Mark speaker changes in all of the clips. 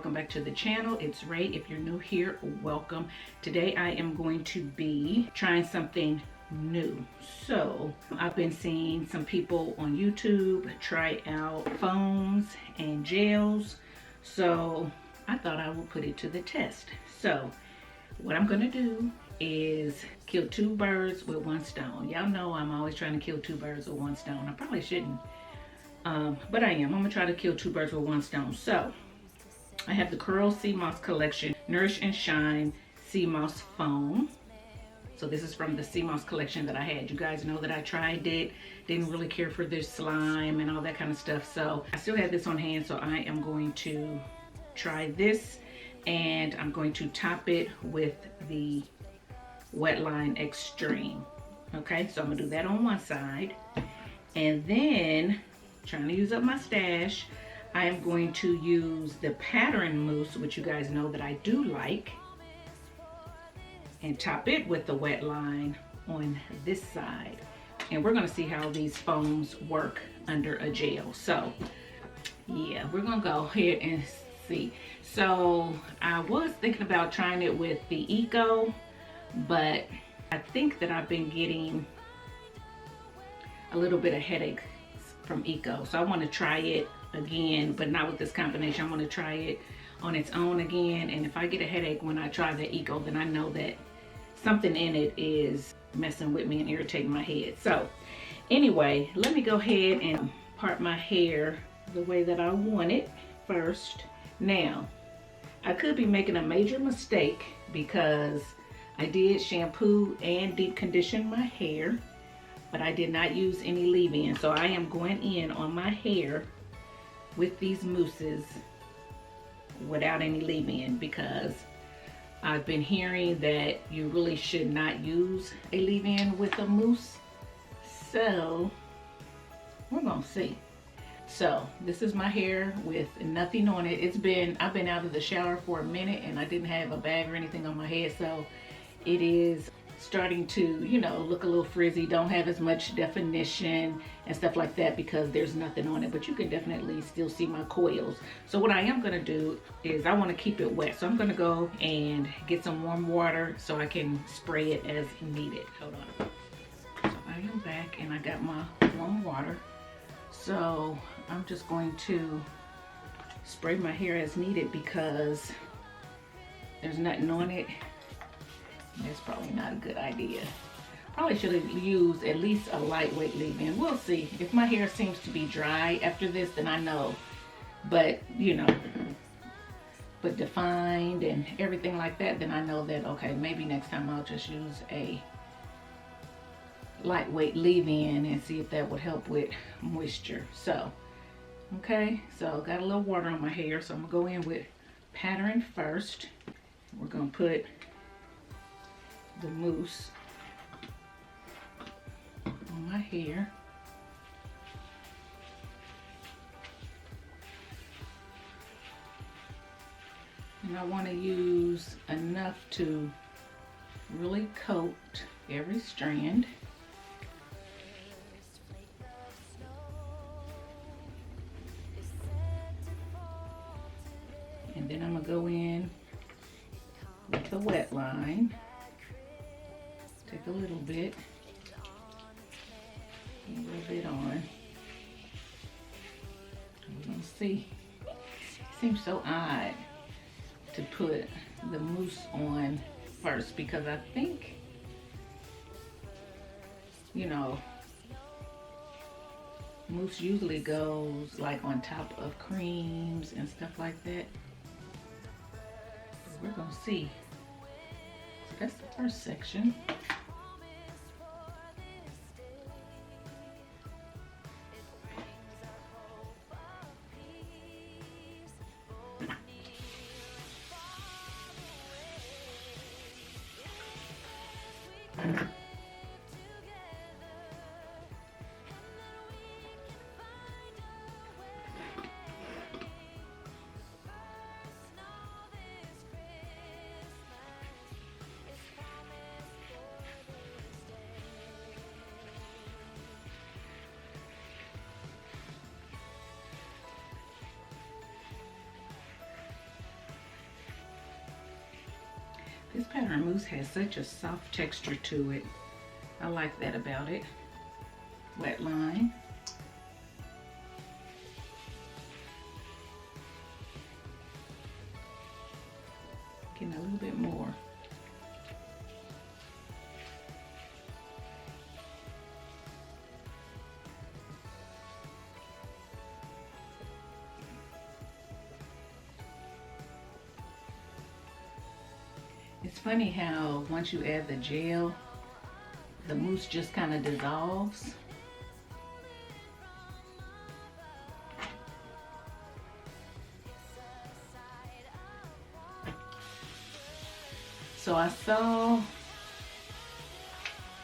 Speaker 1: welcome back to the channel. It's Ray. If you're new here, welcome. Today I am going to be trying something new. So I've been seeing some people on YouTube try out foams and gels, so I thought I would put it to the test. So what I'm gonna do is kill two birds with one stone. Y'all know I'm always trying to kill two birds with one stone. I probably shouldn't, but I am. I'm gonna try to kill two birds with one stone. So I have the Curl CMOS collection, Nourish and Shine CMOS foam. So this is from the CMOS collection that I had. You guys know that I tried it, didn't really care for this slime and all that kind of stuff. So I still have this on hand, so I am going to try this, and I'm going to top it with the Wetline Extreme. Okay, so I'm gonna do that on one side, and then trying to use up my stash, I am going to use the pattern mousse, which you guys know that I do like, and top it with the Wetline on this side. And we're gonna see how these foams work under a gel. So yeah, we're gonna go ahead and see. So I was thinking about trying it with the Eco, but I think that I've been getting a little bit of headaches from Eco. So I want to try it again, but not with this combination. I want to try it on its own again. And if I get a headache when I try the Eco, then I know that something in it is messing with me and irritating my head. So anyway, let me go ahead and part my hair the way that I want it first. Now, I could be making a major mistake because I did shampoo and deep condition my hair, but I did not use any leave-in. So I am going in on my hair with these mousses without any leave-in, because I've been hearing that you really should not use a leave-in with a mousse. So we're gonna see. So this is my hair with nothing on it. I've been out of the shower for a minute and I didn't have a bag or anything on my head, so it is starting to, you know, look a little frizzy, don't have as much definition and stuff like that because there's nothing on it, but you can definitely still see my coils. So what I am gonna do is I wanna keep it wet. So I'm gonna go and get some warm water so I can spray it as needed. Hold on. So I am back and I got my warm water. So I'm just going to spray my hair as needed because there's nothing on it. That's probably not a good idea. Probably should have used at least a lightweight leave-in. We'll see. If my hair seems to be dry after this, then I know. But, you know, but defined and everything like that, then I know that, okay, maybe next time I'll just use a lightweight leave-in and see if that would help with moisture. So, okay, so got a little water on my hair, so I'm gonna go in with pattern first. We're gonna put the mousse on my hair. And I want to use enough to really coat every strand. And then I'm gonna go in with the Wetline. Take a little bit on. We're gonna see. It seems so odd to put the mousse on first because I think, you know, mousse usually goes like on top of creams and stuff like that. But we're gonna see. So that's the first section. This pattern mousse has such a soft texture to it. I like that about it. Wet line. Getting a little bit more. It's funny how once you add the gel, the mousse just kind of dissolves. So I saw,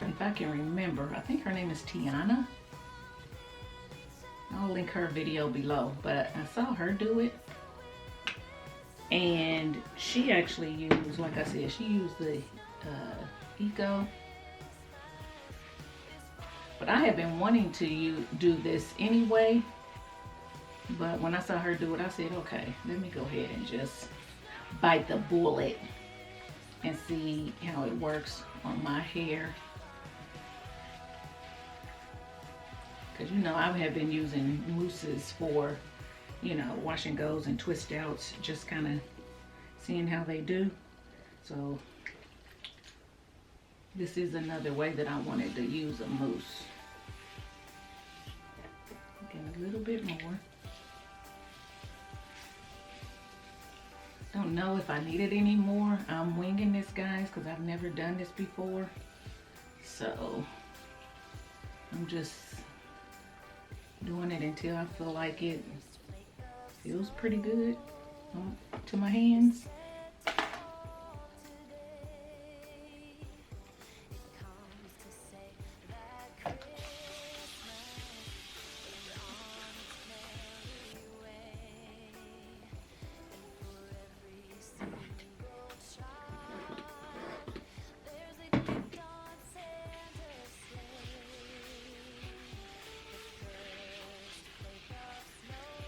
Speaker 1: if I can remember, I think her name is Tiana. I'll link her video below, but I saw her do it. And she actually used, like I said, she used the Eco. But I have been wanting to do this anyway. But when I saw her do it, I said, okay, let me go ahead and just bite the bullet and see how it works on my hair. Because, you know, I have been using mousses for, you know, wash and goes and twist outs, just kind of seeing how they do. So this is another way that I wanted to use a mousse. Again, a little bit more. Don't know if I needed any more. I'm winging this, guys, because I've never done this before. So I'm just doing it until I feel like it feels pretty good to my hands.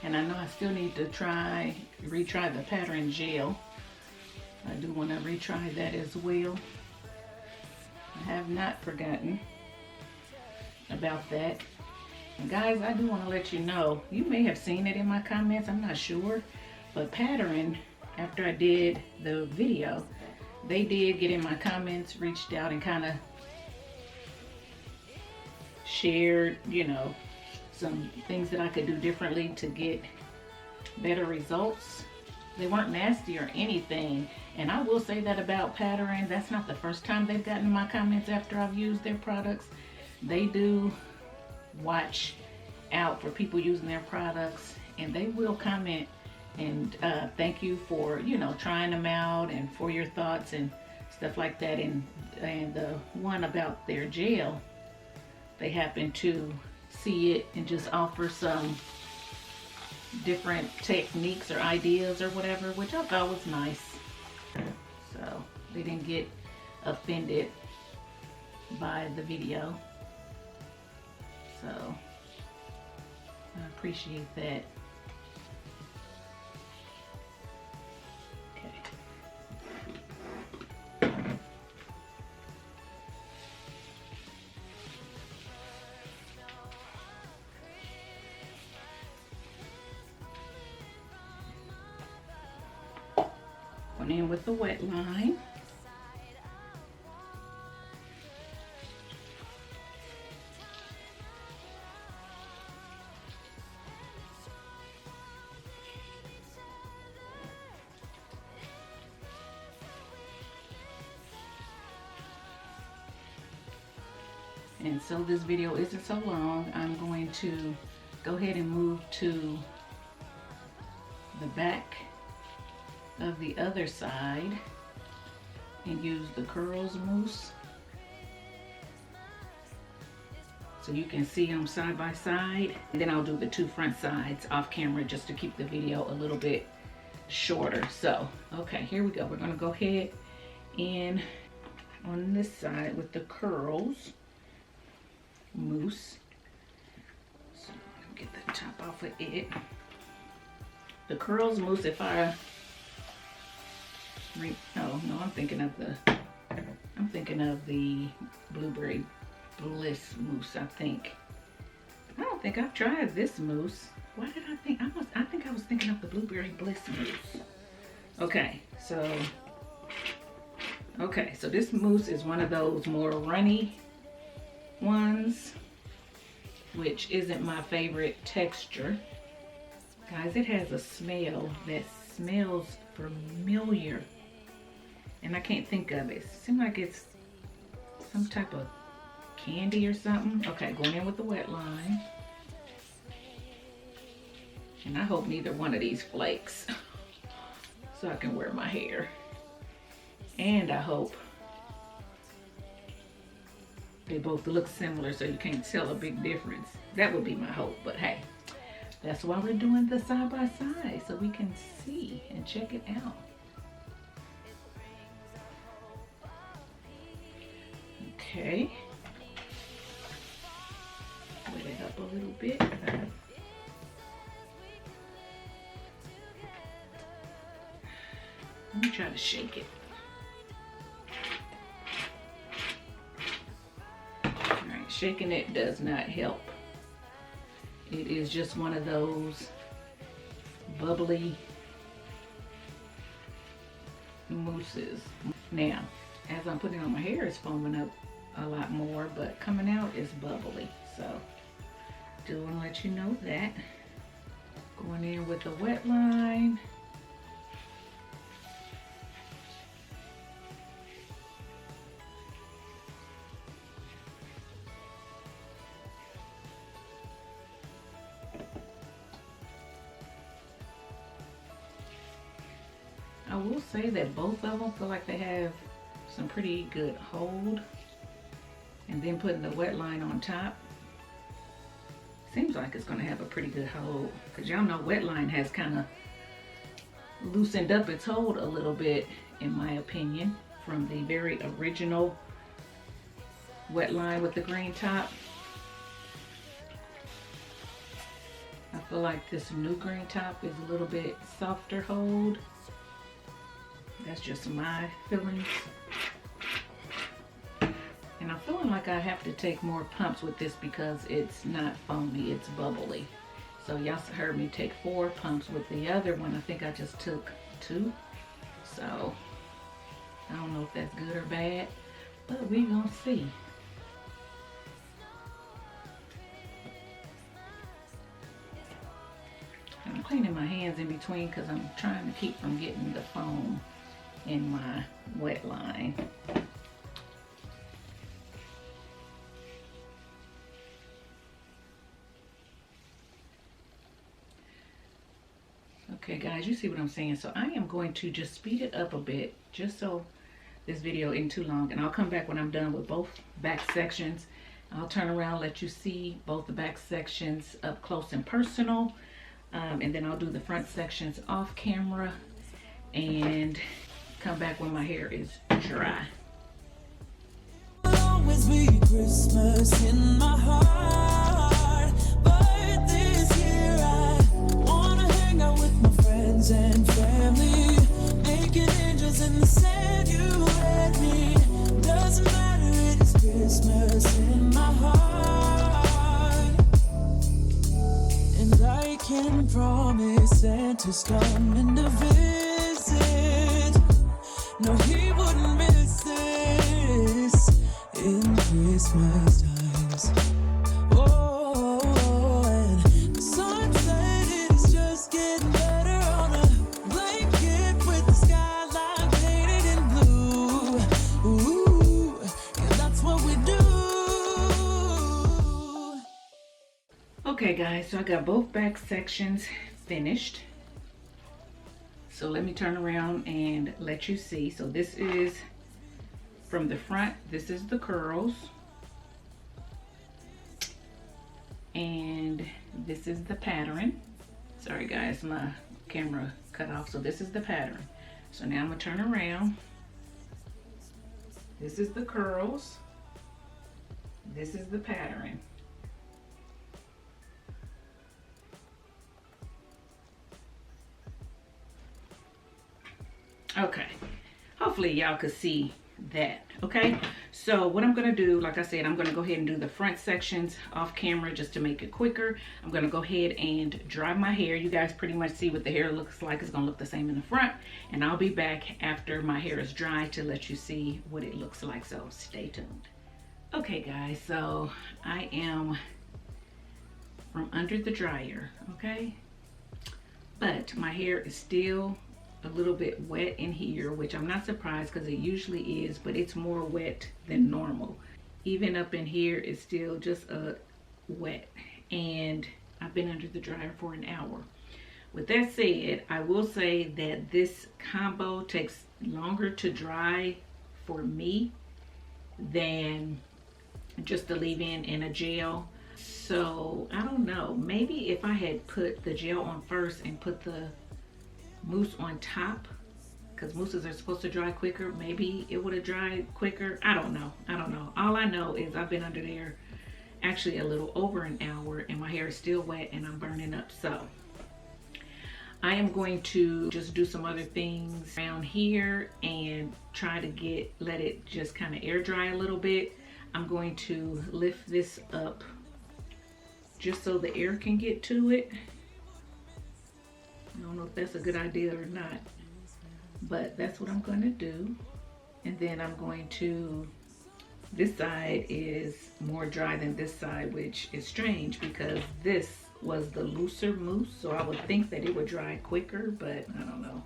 Speaker 1: And I know I still need to retry the pattern gel. I do want to retry that as well. I have not forgotten about that. And guys, I do want to let you know, you may have seen it in my comments, I'm not sure, but Pattern, after I did the video, they did get in my comments, reached out and kind of shared, you know, some things that I could do differently to get better results. They weren't nasty or anything, and I will say that about Pattern. That's not the first time they've gotten my comments after I've used their products. They do watch out for people using their products, and they will comment and thank you for, you know, trying them out and for your thoughts and stuff like that. And the one about their gel, they happen to see it and just offer some different techniques or ideas or whatever, which I thought was nice. So they didn't get offended by the video. So I appreciate that. In with the wet line. And so this video isn't so long, I'm going to go ahead and move to the back of the other side and use the curls mousse so you can see them side by side, and then I'll do the two front sides off camera just to keep the video a little bit shorter. So okay, here we go. We're going to go ahead and on this side with the curls mousse. So get the top off of it. The curls mousse, if I No, I'm thinking of the Blueberry Bliss mousse, I think. I don't think I've tried this mousse. Why did I think? I think I was thinking of the Blueberry Bliss mousse. Okay, so this mousse is one of those more runny ones, which isn't my favorite texture. Guys, it has a smell that smells familiar, and I can't think of it. It seems like it's some type of candy or something. Okay, going in with the wet line. And I hope neither one of these flakes so I can wear my hair. And I hope they both look similar so you can't tell a big difference. That would be my hope, but hey, that's why we're doing the side by side, so we can see and check it out. Okay. Wet it up a little bit. Let me try to shake it. Alright, shaking it does not help. It is just one of those bubbly mousses. Now, as I'm putting it on my hair, it's foaming up a lot more, but coming out is bubbly. So, do want to let you know that. Going in with the wet line. I will say that both of them feel like they have some pretty good hold. And then putting the wet line on top, seems like it's gonna have a pretty good hold. Cause y'all know wet line has kind of loosened up its hold a little bit, in my opinion, from the very original wet line with the green top. I feel like this new green top is a little bit softer hold. That's just my feelings. And I'm feeling like I have to take more pumps with this because it's not foamy, it's bubbly. So y'all heard me take 4 pumps with the other one. I think I just took 2. So I don't know if that's good or bad, but we gonna see. I'm cleaning my hands in between because I'm trying to keep from getting the foam in my wet line. Okay guys, you see what I'm saying? So I am going to just speed it up a bit just so this video isn't too long, and I'll come back when I'm done with both back sections. I'll turn around, let you see both the back sections up close and personal, and then I'll do the front sections off camera and come back when my hair is dry.
Speaker 2: Will always be Christmas in my heart, but this year I wanna hang out with my friends and family, making angels in the sand. You and me, doesn't matter, it is Christmas in my heart, and I can promise Santa's coming to visit. No, he wouldn't miss this in Christmas times. Oh, and the sunset is just getting better on a blanket with the skyline painted in blue. Ooh, yeah, that's what we do.
Speaker 1: Okay guys, so I got both back sections finished. So let me turn around and let you see. So this is from the front, this is the curls. And this is the pattern. Sorry guys, my camera cut off. So this is the pattern. So now I'm gonna turn around. This is the curls. This is the pattern. Okay, hopefully y'all could see that. Okay, so what I'm gonna do, like I said, I'm gonna go ahead and do the front sections off camera just to make it quicker. I'm gonna go ahead and dry my hair. You guys pretty much see what the hair looks like. It's gonna look the same in the front, and I'll be back after my hair is dry to let you see what it looks like, so stay tuned. Okay guys, so I am from under the dryer, okay, but my hair is still a little bit wet in here, which I'm not surprised because it usually is, but it's more wet than normal. Even up in here, it's still just wet, and I've been under the dryer for an hour. With that said, I will say that this combo takes longer to dry for me than just the leave-in and a gel. So I don't know, maybe if I had put the gel on first and put the mousse on top, because mousses are supposed to dry quicker, maybe it would have dried quicker. I don't know. All I know is I've been under there actually a little over an hour and my hair is still wet and I'm burning up. So I am going to just do some other things around here and try to let it just kind of air dry a little bit. I'm going to lift this up just so the air can get to it. I don't know if that's a good idea or not, but that's what I'm going to do. And then I'm going to, this side is more dry than this side, which is strange because this was the looser mousse, so I would think that it would dry quicker, but I don't know.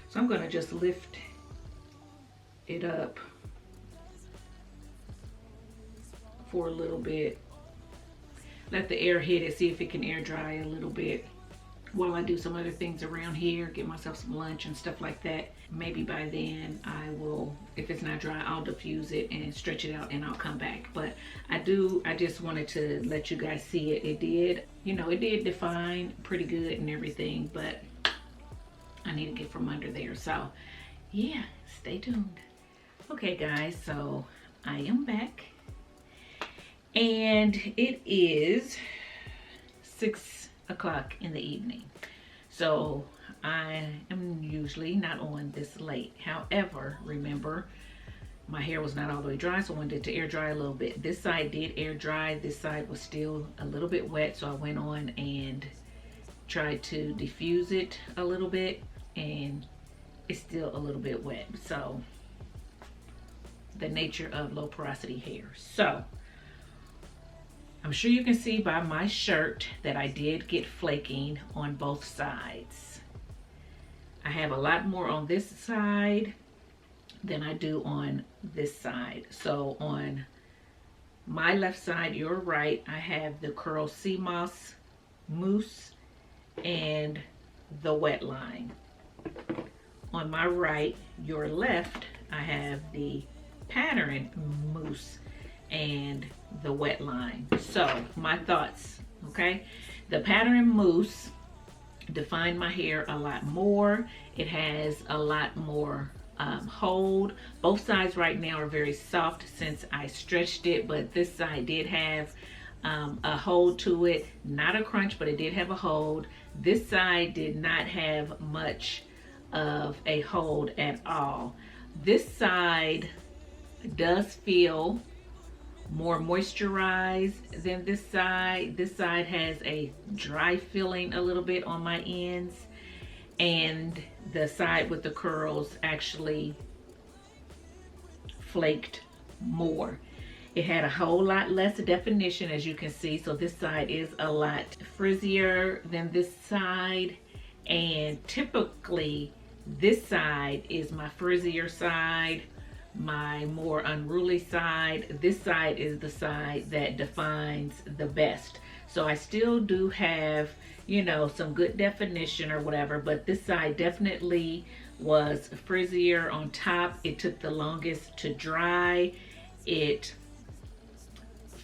Speaker 1: So I'm going to just lift it up for a little bit, let the air hit it, see if it can air dry a little bit while I do some other things around here, get myself some lunch and stuff like that. Maybe by then I will, if it's not dry, I'll diffuse it and stretch it out and I'll come back. But I just wanted to let you guys see it. It did, you know, it did define pretty good and everything, but I need to get from under there. So yeah, stay tuned. Okay guys, so I am back and it is 6 o'clock in the evening. So I am usually not on this late. However, remember, my hair was not all the way dry, so I wanted it to air dry a little bit. This side did air dry. This side was still a little bit wet, so I went on and tried to diffuse it a little bit, and it's still a little bit wet. So the nature of low porosity hair. So I'm sure you can see by my shirt that I did get flaking on both sides. I have a lot more on this side than I do on this side. So on my left side, your right, I have the curl CMOS mousse and the wet line. On my right, your left, I have the pattern mousse and the wet line. So my thoughts, okay? The pattern mousse defined my hair a lot more. It has a lot more hold. Both sides right now are very soft since I stretched it, but this side did have a hold to it. Not a crunch, but it did have a hold. This side did not have much of a hold at all. This side does feel more moisturized than this side. This side has a dry feeling a little bit on my ends, and the side with the curls actually flaked more. It had a whole lot less definition, as you can see, so this side is a lot frizzier than this side, and typically this side is my frizzier side, my more unruly side. This side is the side that defines the best. So I still do have, you know, some good definition or whatever, but this side definitely was frizzier on top. It took the longest to dry. It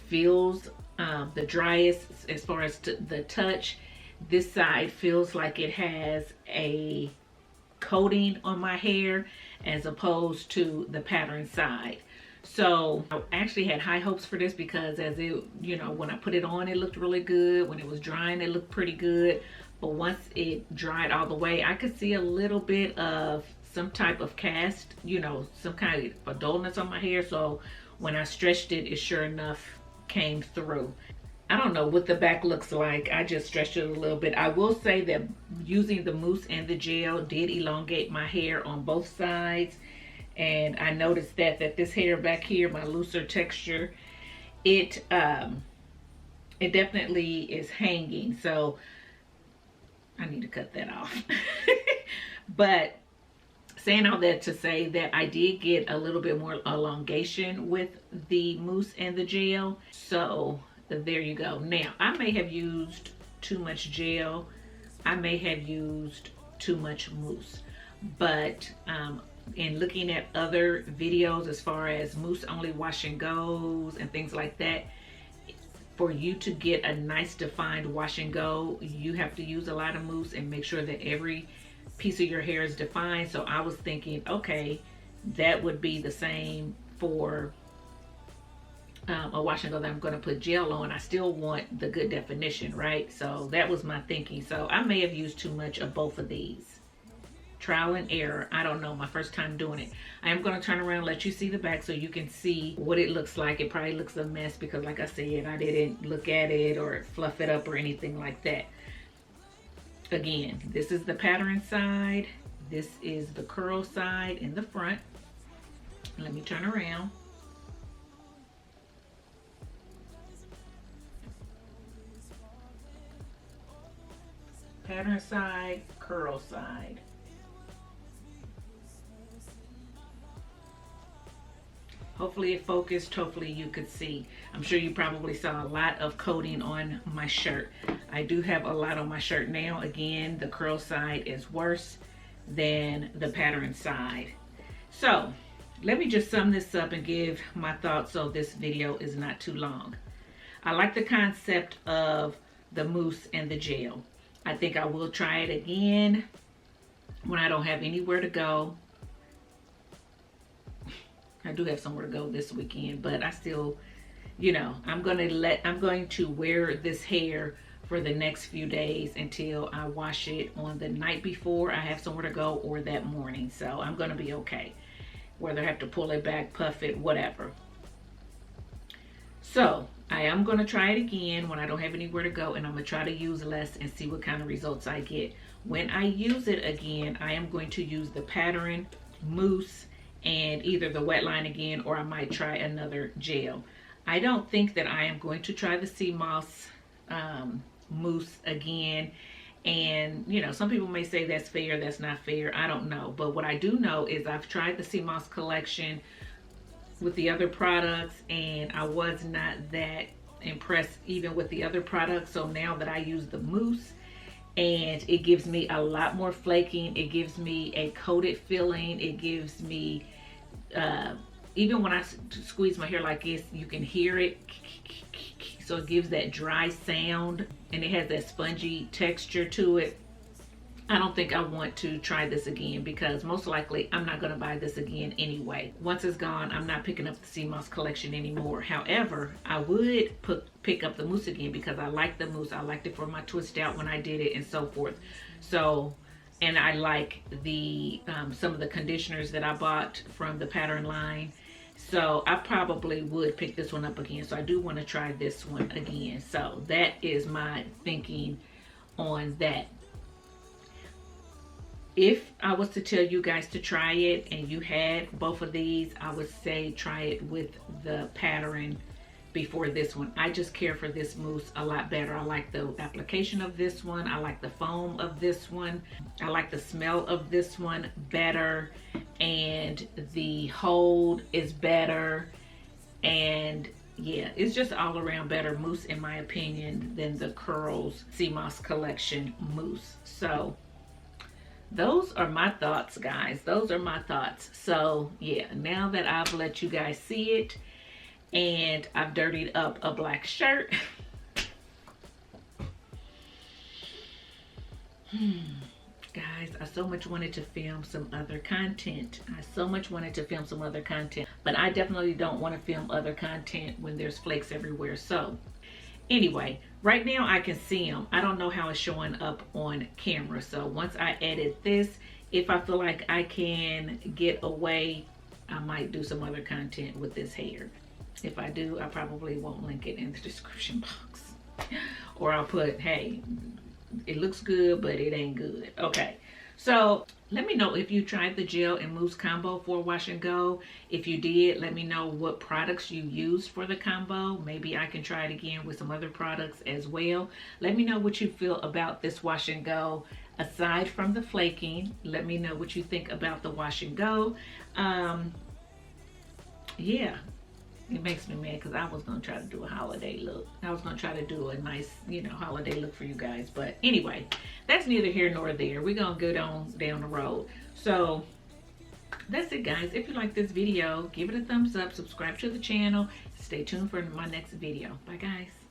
Speaker 1: feels the driest as far as the touch. This side feels like it has a coating on my hair as opposed to the pattern side. So I actually had high hopes for this because as it, you know, when I put it on, it looked really good. When it was drying, it looked pretty good. But once it dried all the way, I could see a little bit of some type of cast, you know, some kind of dullness on my hair. So when I stretched it, it sure enough came through. I don't know what the back looks like. I just stretched it a little bit. I will say that using the mousse and the gel did elongate my hair on both sides. And I noticed that this hair back here, my looser texture, it definitely is hanging. So I need to cut that off. But saying all that to say that I did get a little bit more elongation with the mousse and the gel. So there you go. Now, I may have used too much gel. I may have used too much mousse. But in looking at other videos as far as mousse only wash and goes and things like that, for you to get a nice defined wash and go, you have to use a lot of mousse and make sure that every piece of your hair is defined. So I was thinking, okay, that would be the same for a wash and go that I'm going to put gel on. I still want the good definition, right? So that was my thinking. So I may have used too much of both of these. Trial and error. I don't know. My first time doing it. I am going to turn around and let you see the back so you can see what it looks like. It probably looks a mess because, like I said, I didn't look at it or fluff it up or anything like that. Again, this is the pattern side. This is the curl side in the front. Let me turn around. Pattern side, curl side. Hopefully it focused. Hopefully you could see. I'm sure you probably saw a lot of coating on my shirt. I do have a lot on my shirt now. Again, the curl side is worse than the pattern side. So let me just sum this up and give my thoughts so this video is not too long. I like the concept of the mousse and the gel. I think I will try it again when I don't have anywhere to go. I do have somewhere to go this weekend, but I still, you know, I'm going to wear this hair for the next few days until I wash it on the night before I have somewhere to go or that morning. So I'm going to be okay. Whether I have to pull it back, puff it, whatever. So I am going to try it again when I don't have anywhere to go, and I'm going to try to use less and see what kind of results I get. When I use it again, I am going to use the pattern mousse and either the wet line again, or I might try another gel. I don't think that I am going to try the CMOS mousse again. And you know, some people may say that's fair, that's not fair. I don't know. But what I do know is I've tried the CMOS collection with the other products, and I was not that impressed even with the other products. So now that I use the mousse, and it gives me a lot more flaking, it gives me a coated feeling, it gives me even when I squeeze my hair like this, you can hear it, so it gives that dry sound, and it has that spongy texture to it. I don't think I want to try this again, because most likely I'm not going to buy this again anyway. Once it's gone, I'm not picking up the CMOS collection anymore. However, I would pick up the mousse again because I like the mousse. I liked it for my twist out when I did it and so forth. So, and I like the some of the conditioners that I bought from the pattern line. So I probably would pick this one up again. So I do want to try this one again. So that is my thinking on that. If I was to tell you guys to try it and you had both of these, I would say try it with the pattern before this one. I just care for this mousse a lot better. I like the application of this one. I like the foam of this one. I like the smell of this one better. And the hold is better. And yeah, it's just all around better mousse in my opinion than the Curls CMOS collection mousse. So those are my thoughts, guys. Those are my thoughts. So yeah, now that I've let you guys see it and I've dirtied up a black shirt, guys, I so much wanted to film some other content. But I definitely don't want to film other content when there's flakes everywhere. So anyway, right now I can see them. I don't know how it's showing up on camera. So once I edit this, if I feel like I can get away, I might do some other content with this hair. If I do, I probably won't link it in the description box. Or I'll put, hey, it looks good, but it ain't good. Okay, so let me know if you tried the gel and mousse combo for wash and go. If you did, let me know what products you used for the combo. Maybe I can try it again with some other products as well. Let me know what you feel about this wash and go. Aside from the flaking, let me know what you think about the wash and go. Yeah, it makes me mad because I was going to try to do a holiday look. I was going to try to do a nice, you know, holiday look for you guys. But anyway, that's neither here nor there. We're going to go down the road. So that's it, guys. If you like this video, give it a thumbs up, subscribe to the channel. Stay tuned for my next video. Bye, guys.